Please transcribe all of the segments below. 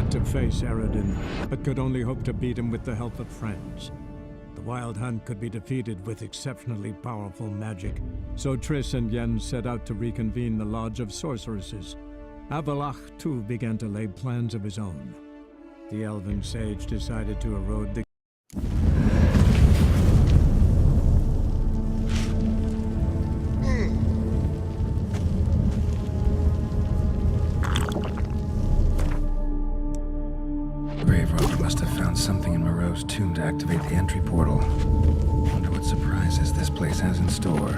had to face Eredin, but could only hope to beat him with the help of friends. The Wild Hunt could be defeated with exceptionally powerful magic, so Triss and Yen set out to reconvene the Lodge of Sorceresses. Avalach, too, began to lay plans of his own. The elven sage decided to erode the Must have found something in Moreau's tomb to activate the entry portal. Wonder what surprises this place has in store.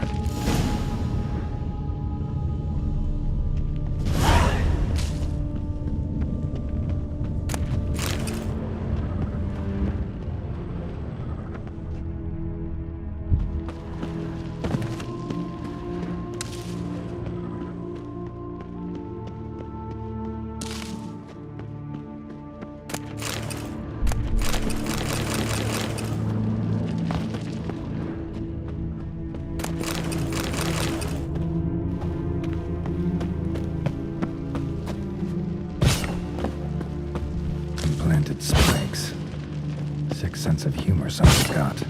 Planted spikes. Sick sense of humor someone's got.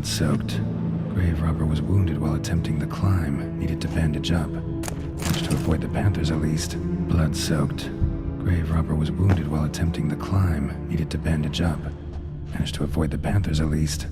Blood-soaked. Grave robber was wounded while attempting the climb. Needed to bandage up. Managed to avoid the panthers at least. Blood-soaked. Grave robber was wounded while attempting the climb. Needed to bandage up. Managed to avoid the panthers at least.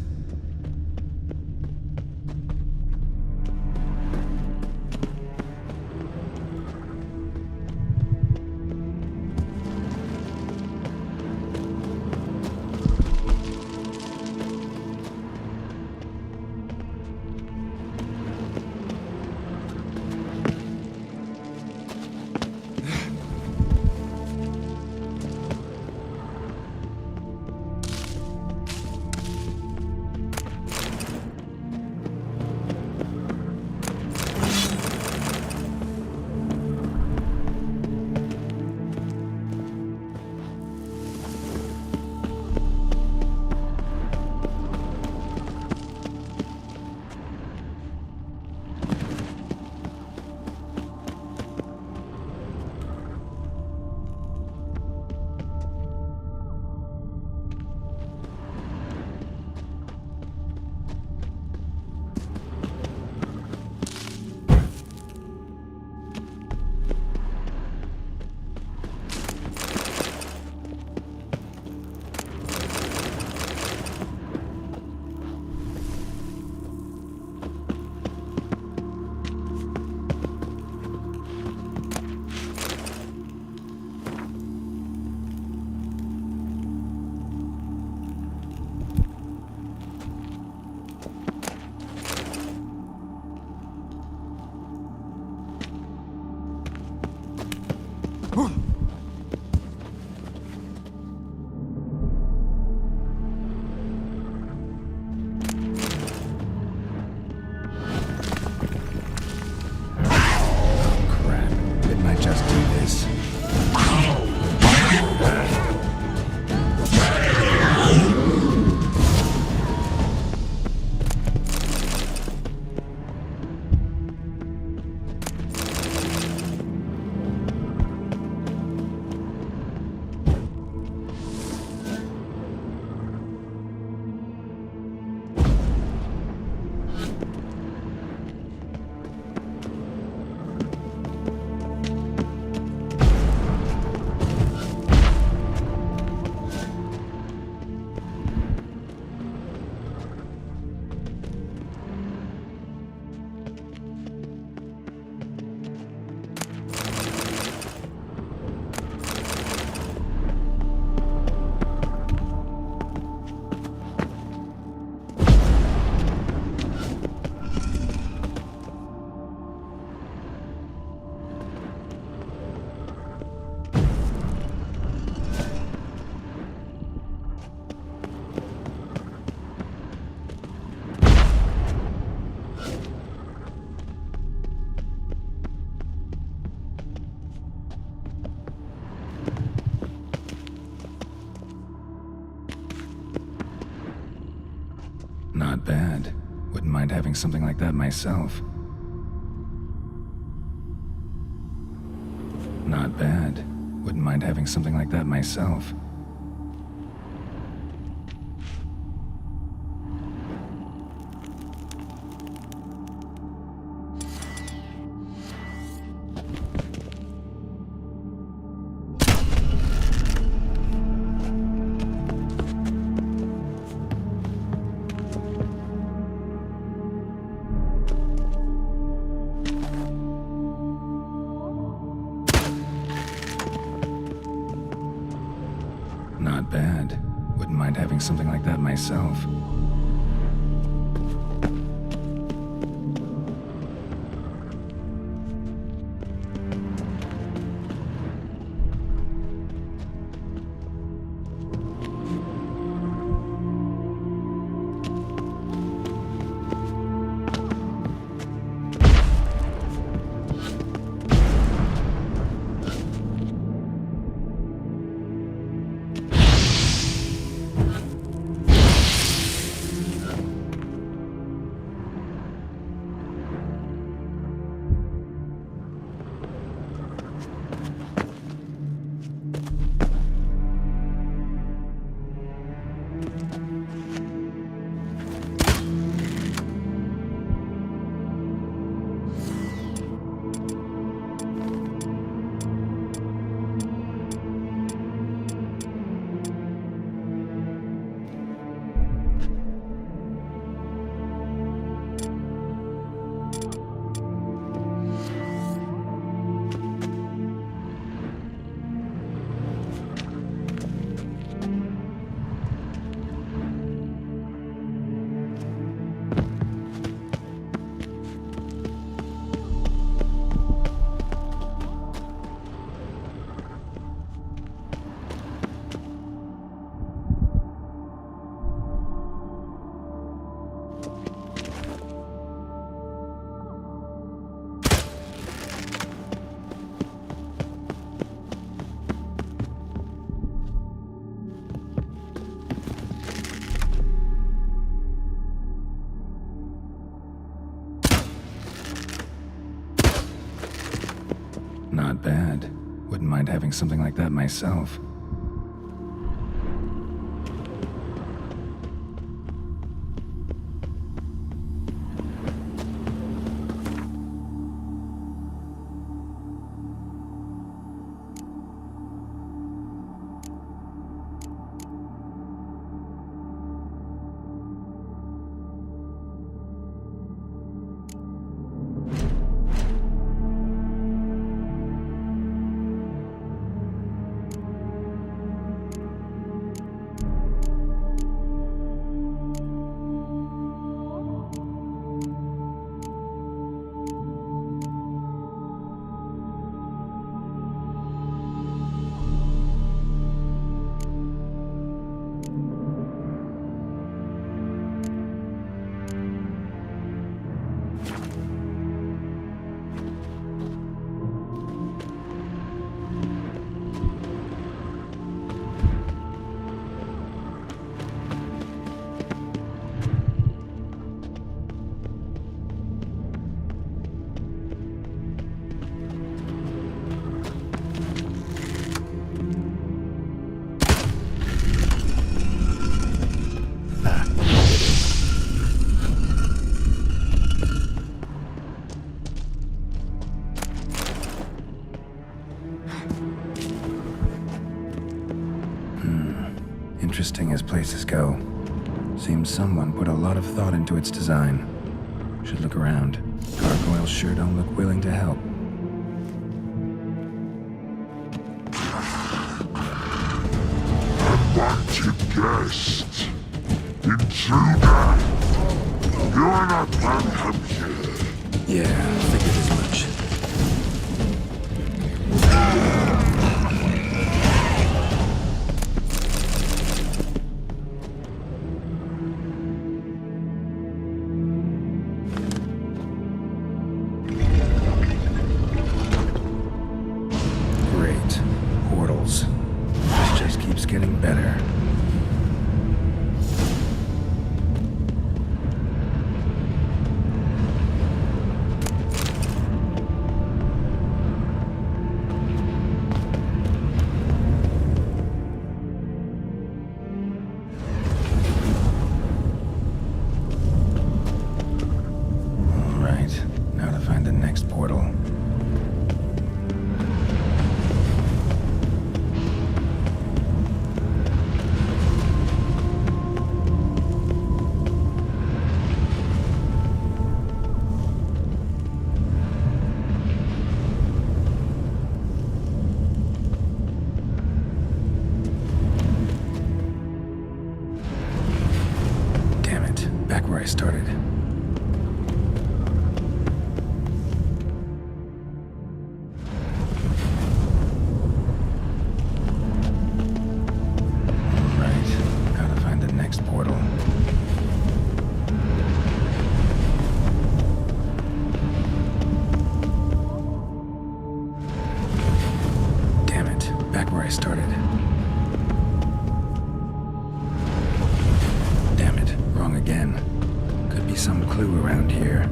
Not bad. Wouldn't mind having something like that myself. Not bad. Wouldn't mind having something like that myself. Not bad. Wouldn't mind having something like that myself. mind having something like that myself. Interesting as places go. Seems someone put a lot of thought into its design. Should look around. Gargoyles sure don't look willing to help. Unwanted guest. Intruder. You are not welcome here. Yeah, figured as much. Great. Portals. This just keeps getting better. Alright, now to find the next portal. Damn it, back where I started. Alright, now to find the next portal. Damn it, back where I started. Damn it, wrong again. Could be some clue around here.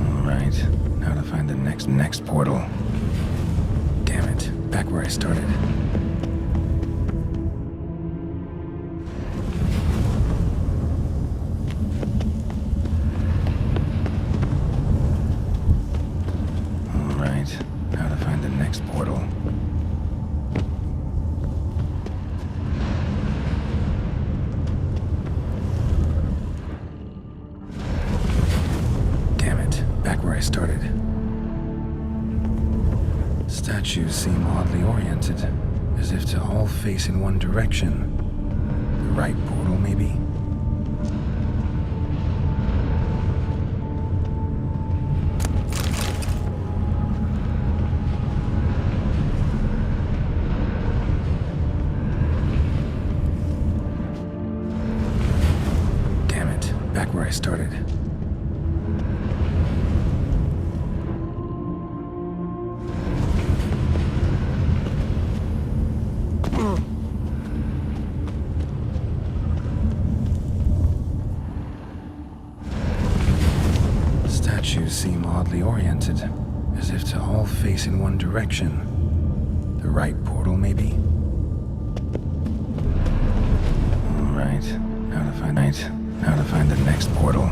Alright, now to find the next portal. Damn it, back where I started. Alright, now to find the next portal. Damn it, back where I started. Statues seem oddly oriented, as if to all face in one direction. The right portal, maybe? Damn it, back where I started. oddly oriented, as if to all face in one direction. The right portal, maybe? Alright, now to find the next portal.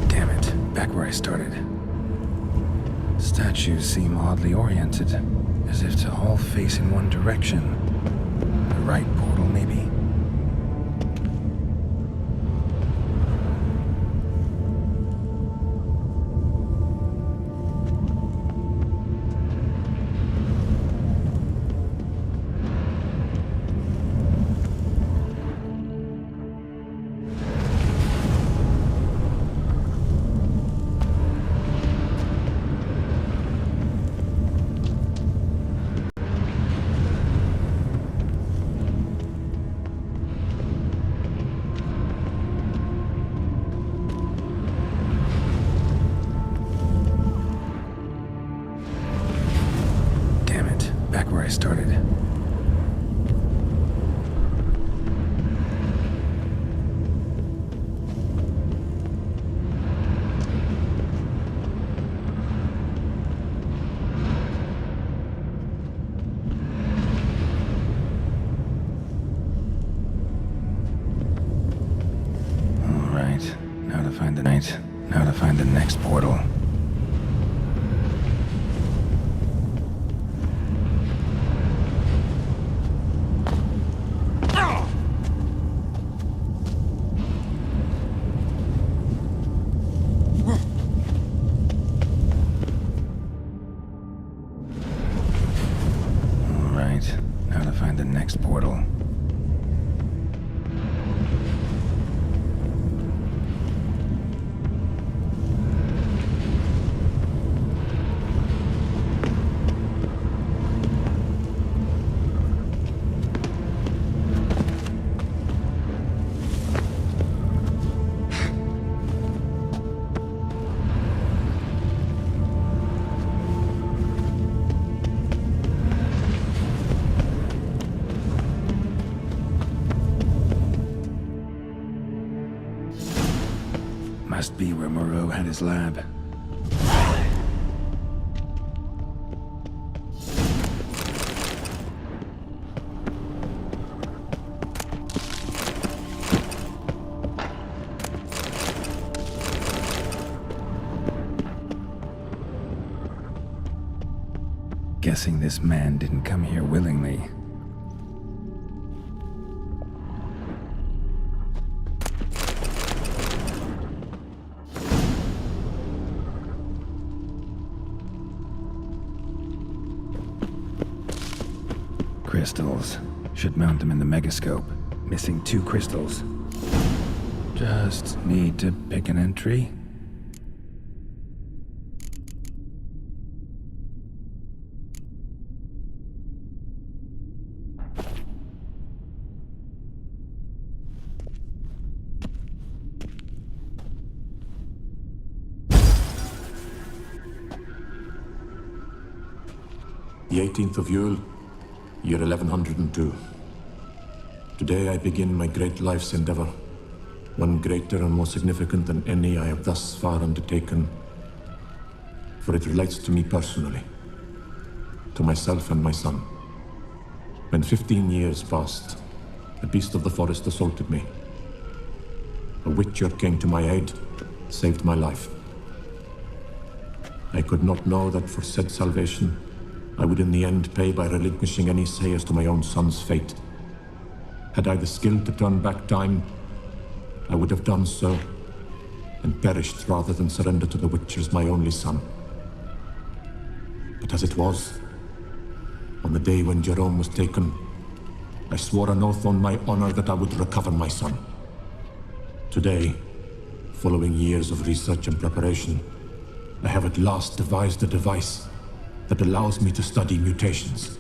Damn it, back where I started. Statues seem oddly oriented, as if to all face in one direction. The right portal, maybe? Back where I started. All right, now to find the next portal. Now to find the next portal. Must be where Moreau had his lab. Guessing this man didn't come here willingly. Crystals. Should mount them in the megascope. Missing 2 crystals. Just need to pick an entry. The 18th of Yule, year 1102. Today I begin my great life's endeavor, one greater and more significant than any I have thus far undertaken, for it relates to me personally, to myself and my son. When 15 years passed, a beast of the forest assaulted me. A witcher came to my aid, saved my life. I could not know that for said salvation, I would in the end pay by relinquishing any say as to my own son's fate. Had I the skill to turn back time, I would have done so, and perished rather than surrender to the Witchers my only son. But as it was, on the day when Jerome was taken, I swore an oath on my honor that I would recover my son. Today, following years of research and preparation, I have at last devised a device that allows me to study mutations.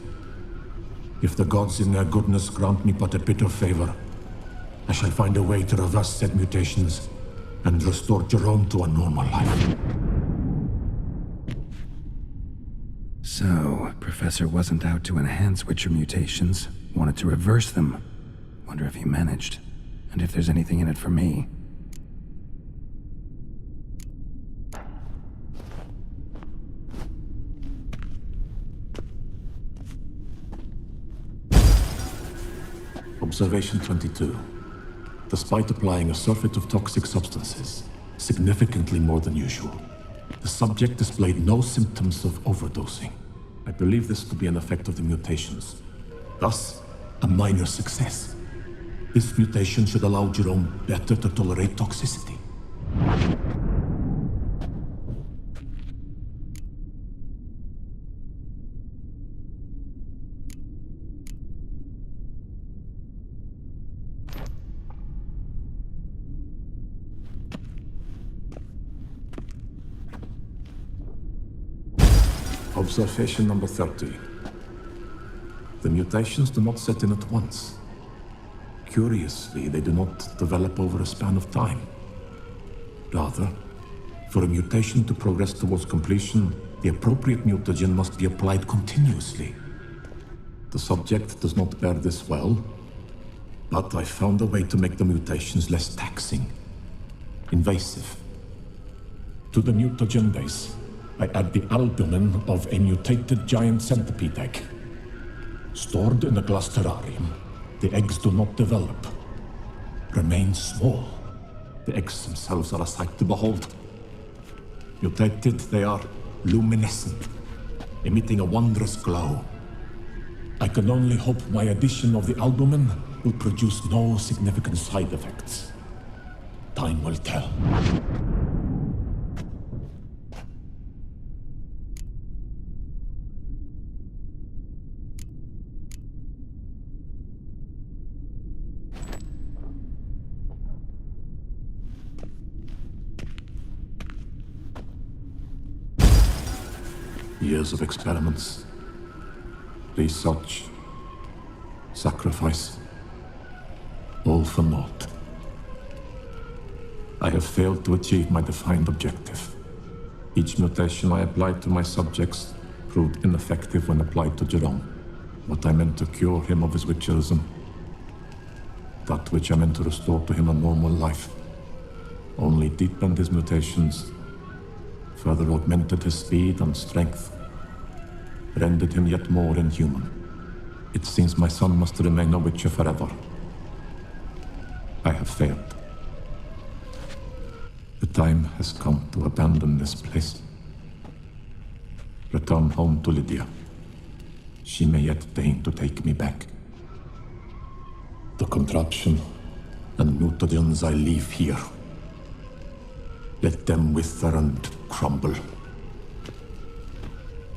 If the gods in their goodness grant me but a bit of favor, I shall find a way to reverse said mutations and restore Jerome to a normal life. So, Professor wasn't out to enhance Witcher mutations, wanted to reverse them. Wonder if he managed, and if there's anything in it for me. Observation 22. Despite applying a surfeit of toxic substances, significantly more than usual, the subject displayed no symptoms of overdosing. I believe this to be an effect of the mutations. Thus, a minor success. This mutation should allow Jerome better to tolerate toxicity. Observation number 30. The mutations do not set in at once. Curiously, they do not develop over a span of time. Rather, for a mutation to progress towards completion, the appropriate mutagen must be applied continuously. The subject does not bear this well, but I found a way to make the mutations less taxing, invasive. To the mutagen base, I add the albumin of a mutated giant centipede egg. Stored in a glass terrarium, the eggs do not develop, remain small. The eggs themselves are a sight to behold. Mutated, they are luminescent, emitting a wondrous glow. I can only hope my addition of the albumin will produce no significant side effects. Time will tell. Years of experiments, research, sacrifice, all for naught. I have failed to achieve my defined objective. Each mutation I applied to my subjects proved ineffective when applied to Jerome. What I meant to cure him of his witcherism, that which I meant to restore to him a normal life, only deepened his mutations, further augmented his speed and strength, rendered him yet more inhuman. It seems my son must remain a witcher forever. I have failed. The time has come to abandon this place. Return home to Lydia. She may yet deign to take me back. The contraption and mutagens I leave here, let them wither and crumble,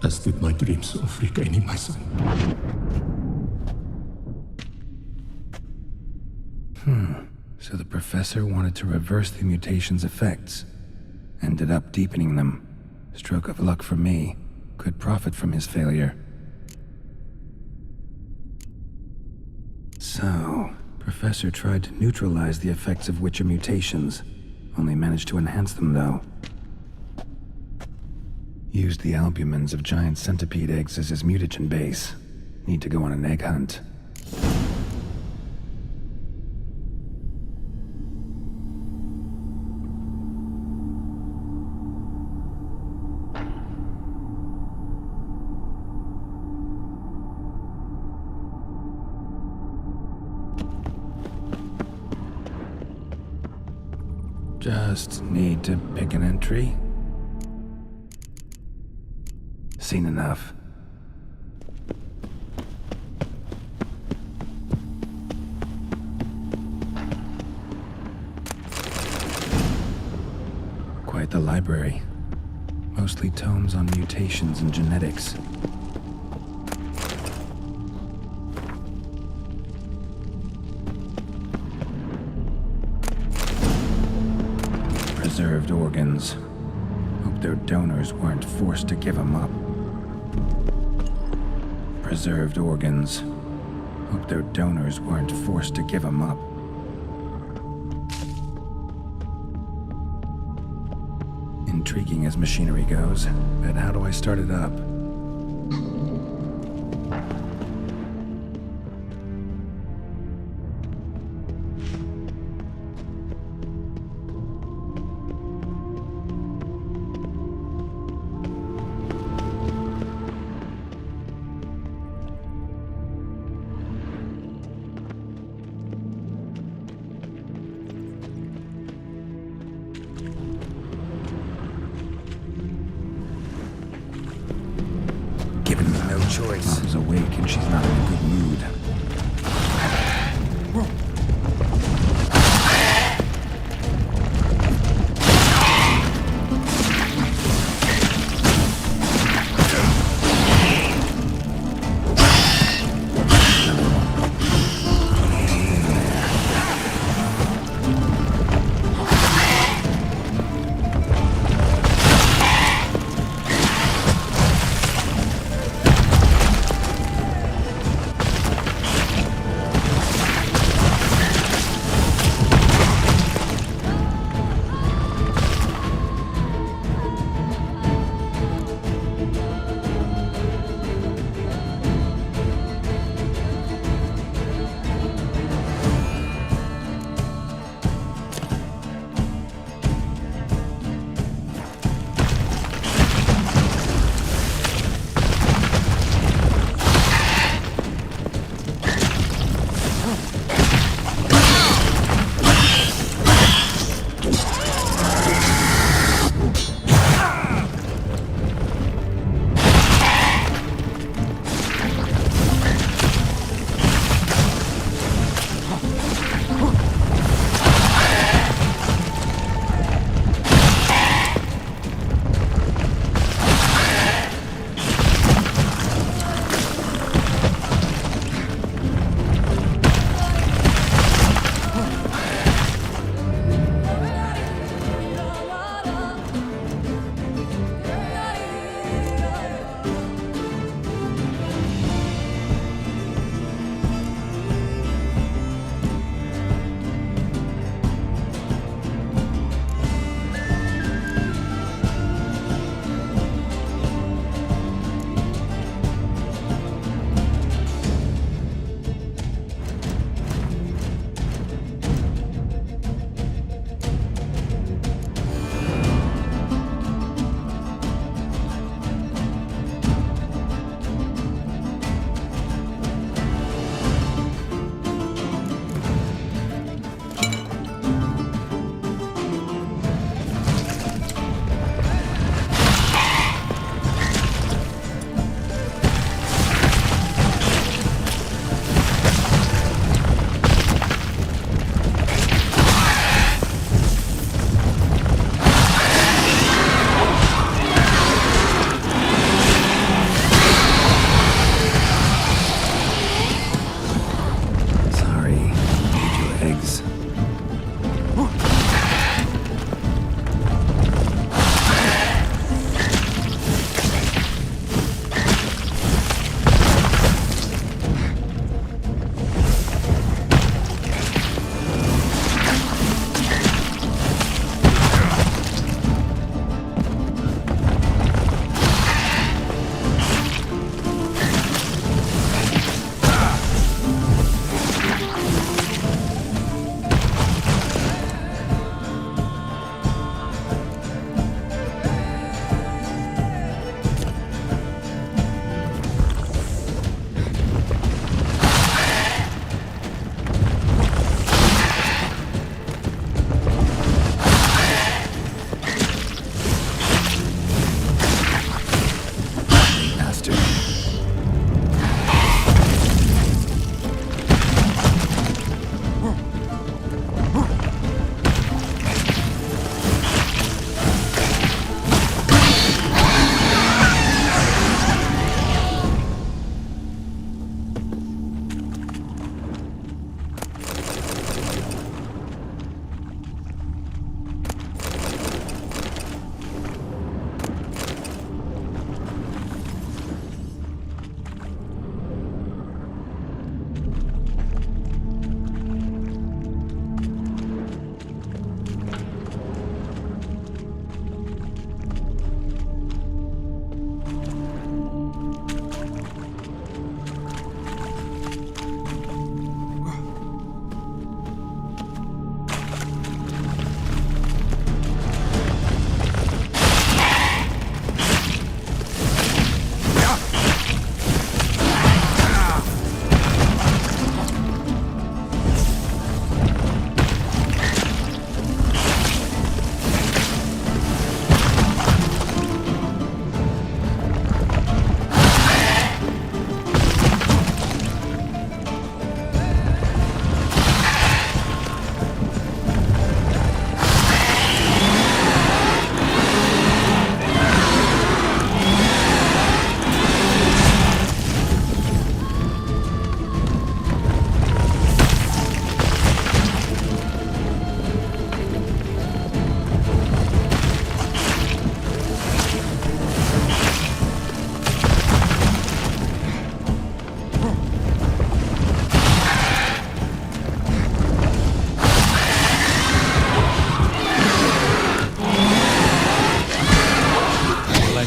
as did my dreams of regaining my son. So the professor wanted to reverse the mutation's effects. Ended up deepening them. Stroke of luck for me. Could profit from his failure. So, Professor tried to neutralize the effects of witcher mutations. Only managed to enhance them, though. Used the albumins of giant centipede eggs as his mutagen base. Need to go on an egg hunt. Just need to pick an entry. Seen enough. Quite the library. Mostly tomes on mutations and genetics. Preserved organs. Hope their donors weren't forced to give them up. Preserved organs. Hope their donors weren't forced to give them up. Intriguing as machinery goes, but how do I start it up? choice. Mom's awake and she's not in a good mood.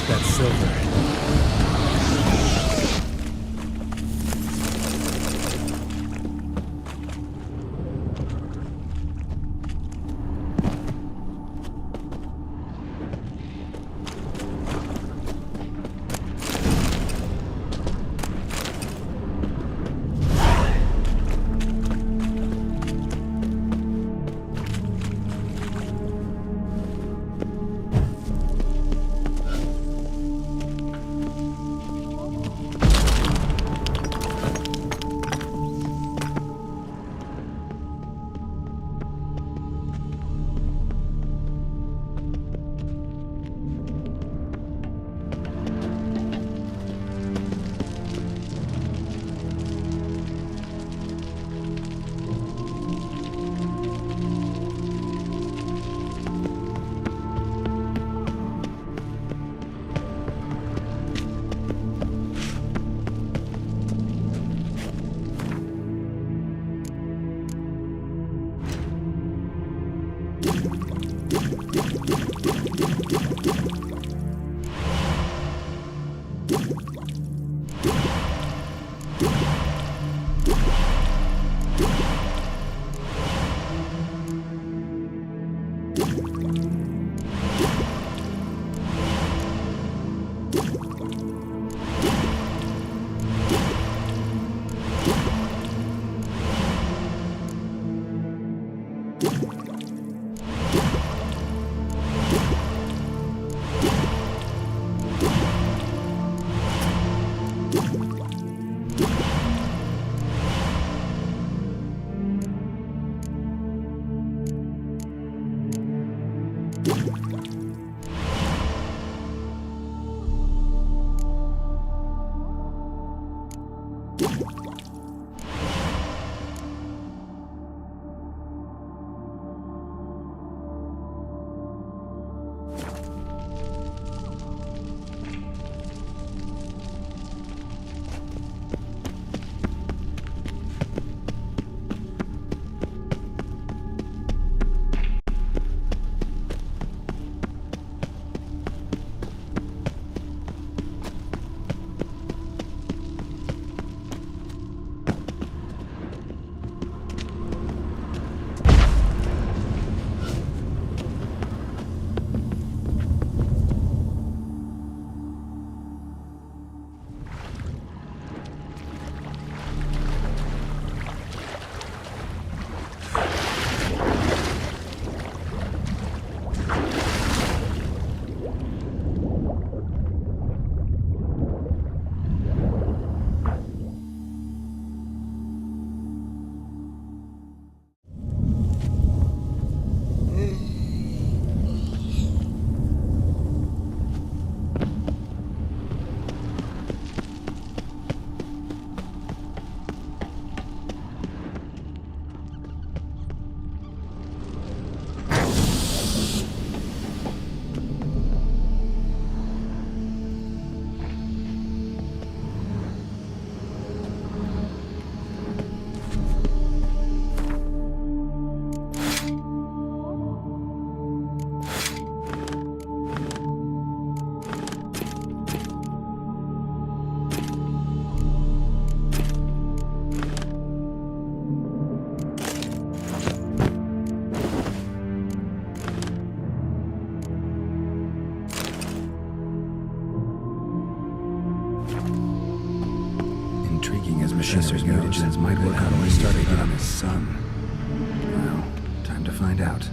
take that silver. Intriguing as machinery mutagens might work on restarting it on his son. Well, time to find out.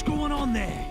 What's going on there?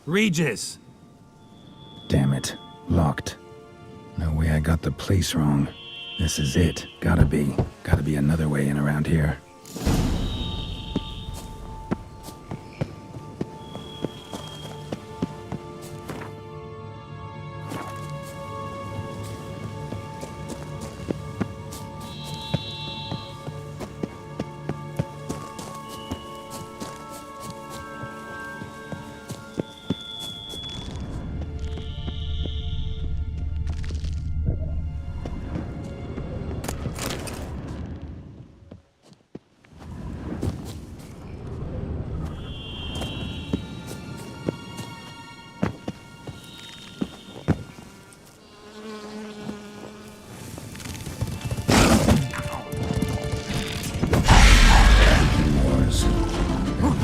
Regis! Damn it. Locked. No way I got the place wrong. This is it. Gotta be. Gotta be another way in around here.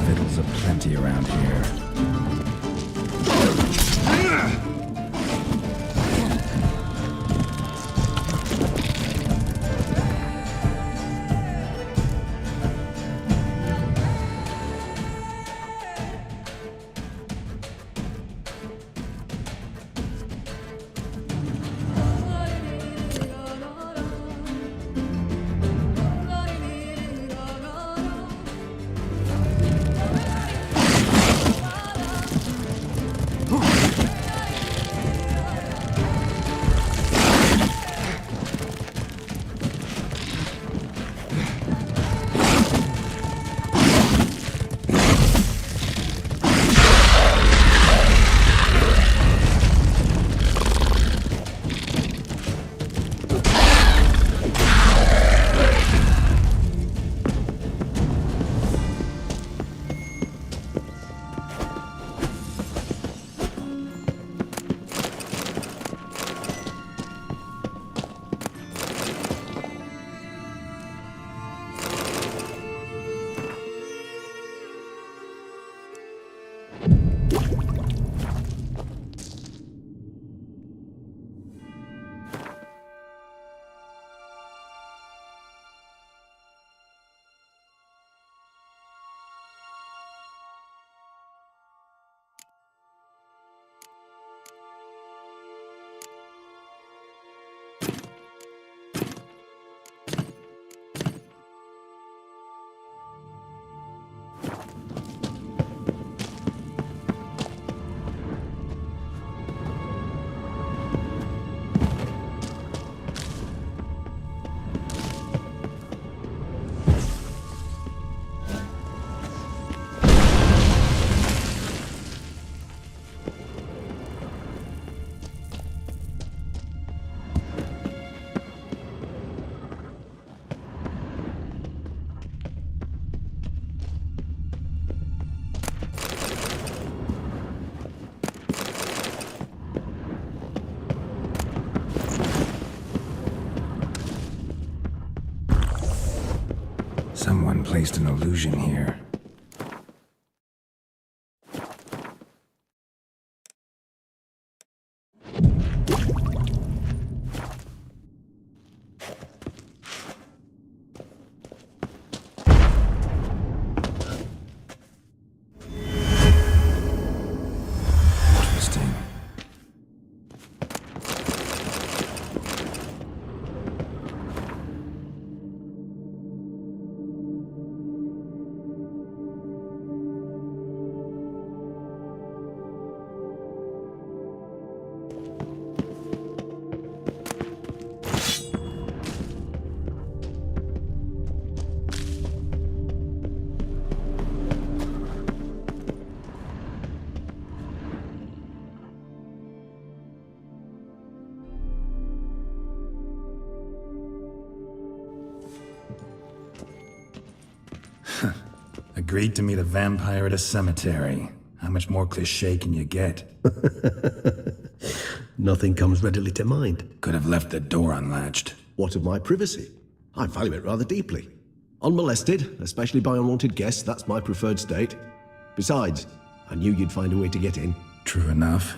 Fiddles aplenty around here. Someone placed an illusion here. Interesting. Agreed to meet a vampire at a cemetery. How much more cliché can you get? Nothing comes readily to mind. Could have left the door unlatched. What of my privacy? I value it rather deeply. Unmolested, especially by unwanted guests, that's my preferred state. Besides, I knew you'd find a way to get in. True enough.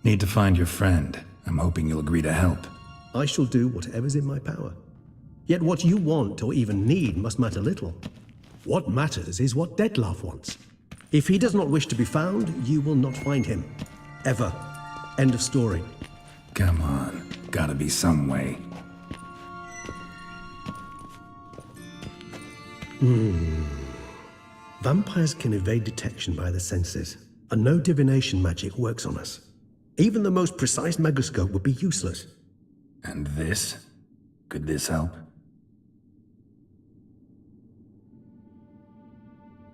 Need to find your friend. I'm hoping you'll agree to help. I shall do whatever's in my power. Yet what you want or even need must matter little. What matters is what Dettlaff wants. If he does not wish to be found, you will not find him. Ever. End of story. Come on. Gotta be some way. Vampires can evade detection by the senses, and no divination magic works on us. Even the most precise megascope would be useless. And this? Could this help?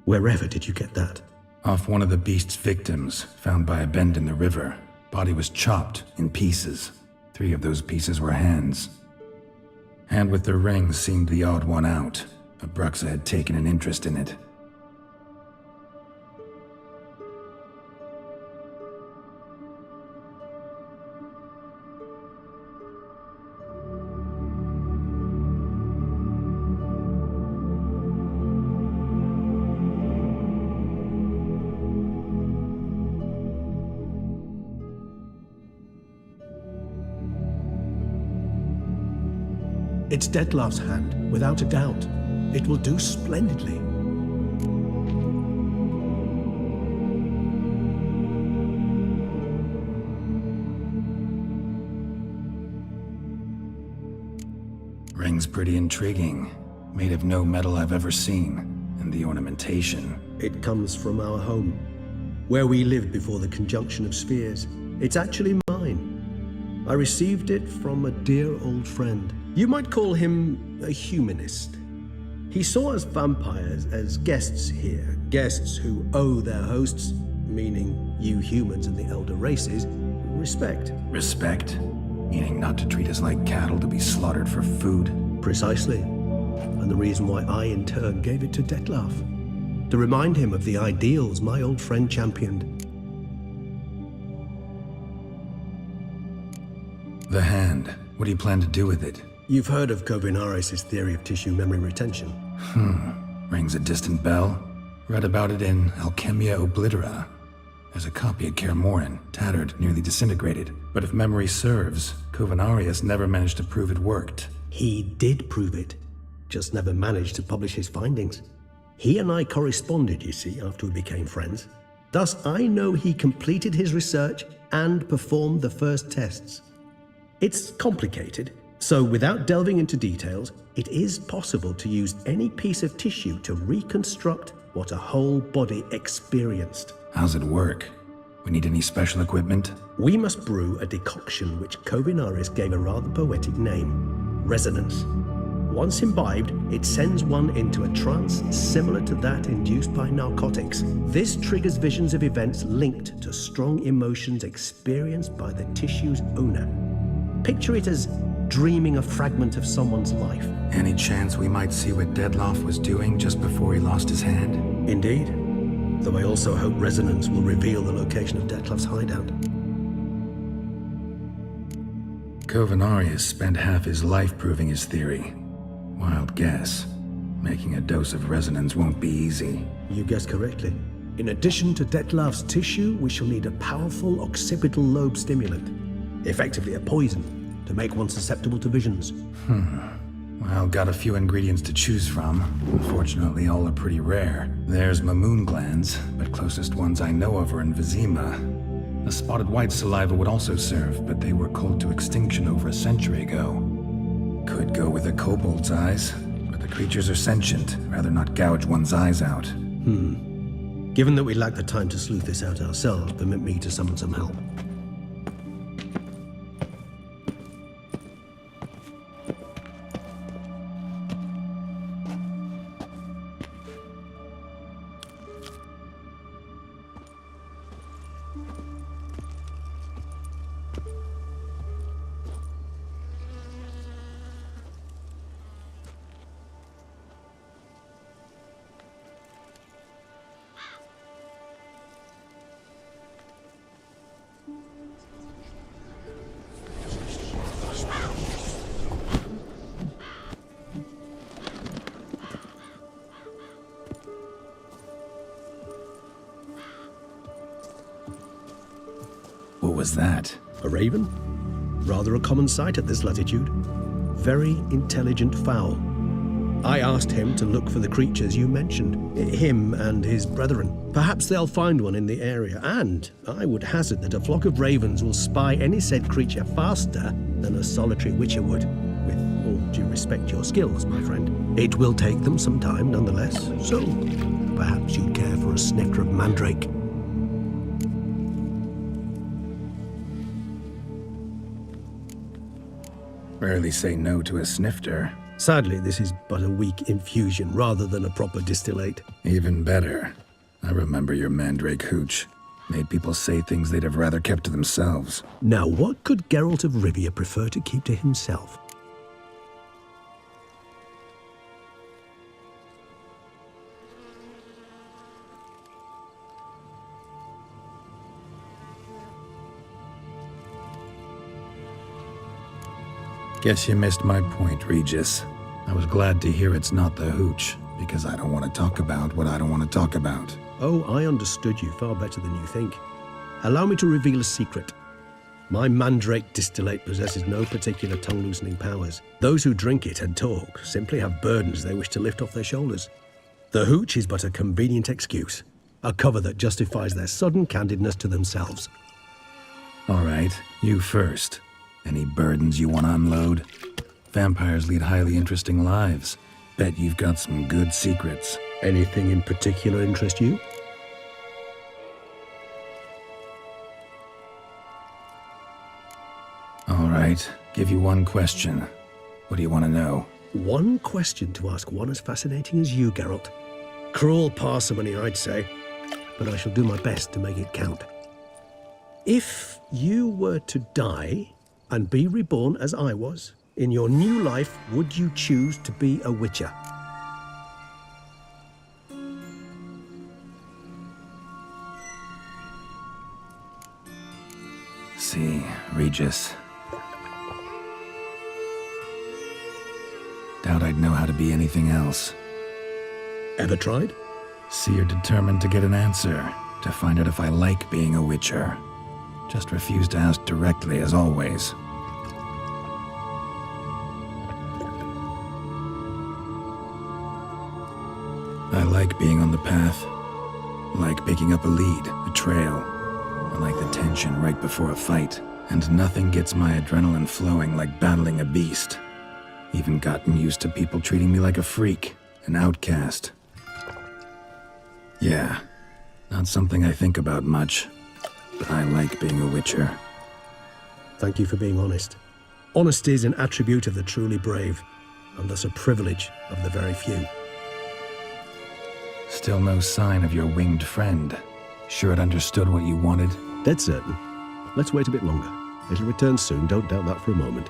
Wherever did you get that? Off one of the beast's victims, found by a bend in the river. Body was chopped in pieces. 3 of those pieces were hands. Hand with the ring seemed the odd one out. Abruxa had taken an interest in it. It's Dettlaff's hand, without a doubt. It will do splendidly. Ring's pretty intriguing. Made of no metal I've ever seen. And the ornamentation. It comes from our home, where we lived before the conjunction of spheres. It's actually mine. I received it from a dear old friend. You might call him a humanist. He saw us vampires as guests here, guests who owe their hosts, meaning you humans and the elder races, respect. Respect? Meaning not to treat us like cattle to be slaughtered for food? Precisely. And the reason why I in turn gave it to Dettlaff. To remind him of the ideals my old friend championed. The hand. What do you plan to do with it? You've heard of Kovinaris' theory of tissue memory retention. Rings a distant bell. Read about it in Alchemia Oblitera. There's a copy of Kermoran, tattered, nearly disintegrated. But if memory serves, Kovinaris never managed to prove it worked. He did prove it, just never managed to publish his findings. He and I corresponded, you see, after we became friends. Thus, I know he completed his research and performed the first tests. It's complicated, so without delving into details, it is possible to use any piece of tissue to reconstruct what a whole body experienced. How's it work? We need any special equipment? We must brew a decoction which Kovinaris gave a rather poetic name, resonance. Once imbibed, it sends one into a trance similar to that induced by narcotics. This triggers visions of events linked to strong emotions experienced by the tissue's owner. Picture it as dreaming a fragment of someone's life. Any chance we might see what Dettlaff was doing just before he lost his hand? Indeed. Though I also hope resonance will reveal the location of Dettlaff's hideout. Kovinaris spent half his life proving his theory. Wild guess. Making a dose of resonance won't be easy. You guessed correctly. In addition to Dettlaff's tissue, we shall need a powerful occipital lobe stimulant. Effectively a poison, to make one susceptible to visions. Well, got a few ingredients to choose from. Unfortunately, all are pretty rare. There's Mamoon glands, but closest ones I know of are in Vizima. The spotted white saliva would also serve, but they were cold to extinction over a century ago. Could go with a kobold's eyes, but the creatures are sentient. Rather not gouge one's eyes out. Given that we lack the time to sleuth this out ourselves, permit me to summon some help. What was that? A raven? Rather a common sight at this latitude. Very intelligent fowl. I asked him to look for the creatures you mentioned, him and his brethren. Perhaps they'll find one in the area, and I would hazard that a flock of ravens will spy any said creature faster than a solitary witcher would. With all due respect to your skills, my friend. It will take them some time nonetheless, so perhaps you'd care for a snifter of mandrake. Rarely say no to a snifter. Sadly, this is but a weak infusion rather than a proper distillate. Even better. I remember your mandrake hooch. Made people say things they'd have rather kept to themselves. Now, what could Geralt of Rivia prefer to keep to himself? Guess you missed my point, Regis. I was glad to hear it's not the hooch, because I don't want to talk about what I don't want to talk about. Oh, I understood you far better than you think. Allow me to reveal a secret. My mandrake distillate possesses no particular tongue-loosening powers. Those who drink it and talk simply have burdens they wish to lift off their shoulders. The hooch is but a convenient excuse, a cover that justifies their sudden candidness to themselves. All right, you first. Any burdens you want to unload? Vampires lead highly interesting lives. Bet you've got some good secrets. Anything in particular interest you? All right, give you one question. What do you want to know? One question to ask one as fascinating as you, Geralt. Cruel parsimony, I'd say, but I shall do my best to make it count. If you were to die and be reborn as I was, in your new life, would you choose to be a witcher? See, Regis. Doubt I'd know how to be anything else. Ever tried? See, you're determined to get an answer, to find out if I like being a witcher. Just refuse to ask directly, as always. I like being on the path. Like picking up a lead, a trail. I like the tension right before a fight. And nothing gets my adrenaline flowing like battling a beast. Even gotten used to people treating me like a freak, an outcast. Yeah, not something I think about much. But I like being a witcher. Thank you for being honest. Honesty is an attribute of the truly brave, and thus a privilege of the very few. Still no sign of your winged friend. Sure it understood what you wanted? Dead certain. Let's wait a bit longer. It'll return soon, don't doubt that for a moment.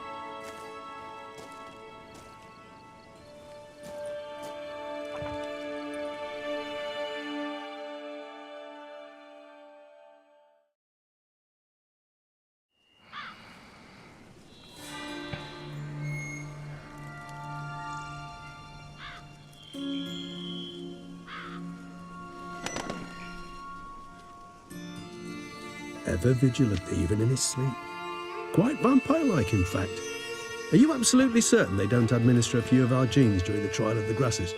Ever vigilant, even in his sleep. Quite vampire-like, in fact. Are you absolutely certain they don't administer a few of our genes during the trial of the grasses?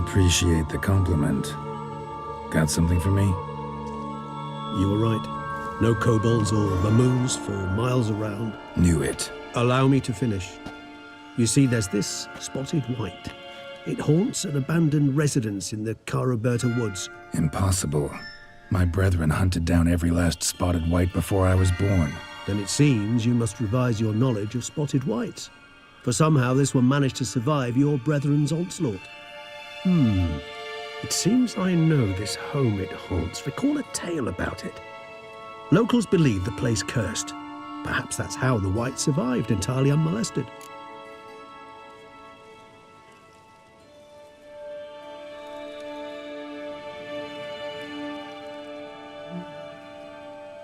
Appreciate the compliment. Got something for me? You were right. No kobolds or mamoons for miles around. Knew it. Allow me to finish. You see, there's this spotted white. It haunts an abandoned residence in the Caraberta woods. Impossible. My brethren hunted down every last spotted white before I was born. Then it seems you must revise your knowledge of spotted whites. For somehow this one managed to survive your brethren's onslaught. It seems I know this home it haunts. Recall a tale about it. Locals believe the place cursed. Perhaps that's how the white survived entirely unmolested.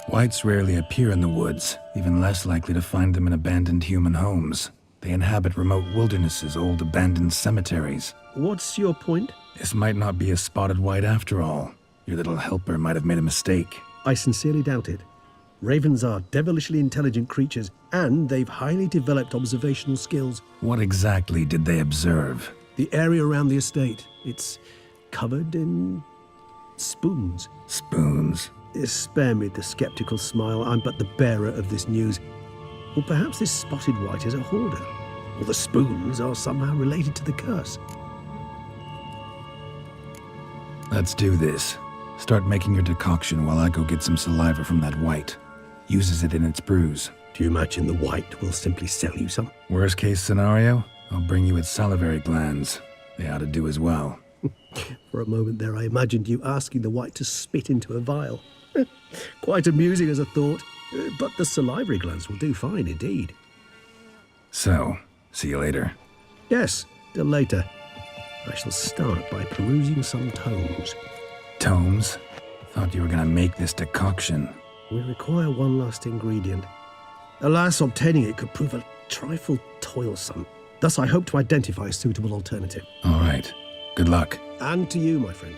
Whites rarely appear in the woods, even less likely to find them in abandoned human homes. They inhabit remote wildernesses, old abandoned cemeteries. What's your point? This might not be a spotted white after all. Your little helper might have made a mistake. I sincerely doubt it. Ravens are devilishly intelligent creatures, and they've highly developed observational skills. What exactly did they observe? The area around the estate, it's covered in spoons. Spoons? Spare me the skeptical smile. I'm but the bearer of this news. Or perhaps this spotted white is a hoarder, or the spoons are somehow related to the curse. Let's do this. Start making your decoction while I go get some saliva from that white. Uses it in its brews. Do you imagine the white will simply sell you some? Worst case scenario, I'll bring you its salivary glands. They ought to do as well. For a moment there, I imagined you asking the white to spit into a vial. Quite amusing as a thought, but the salivary glands will do fine indeed. So, see you later. Yes, till later. I shall start by perusing some tomes. Tomes? Thought you were gonna make this decoction. We require one last ingredient. Alas, obtaining it could prove a trifle toilsome. Thus, I hope to identify a suitable alternative. All right. Good luck. And to you, my friend.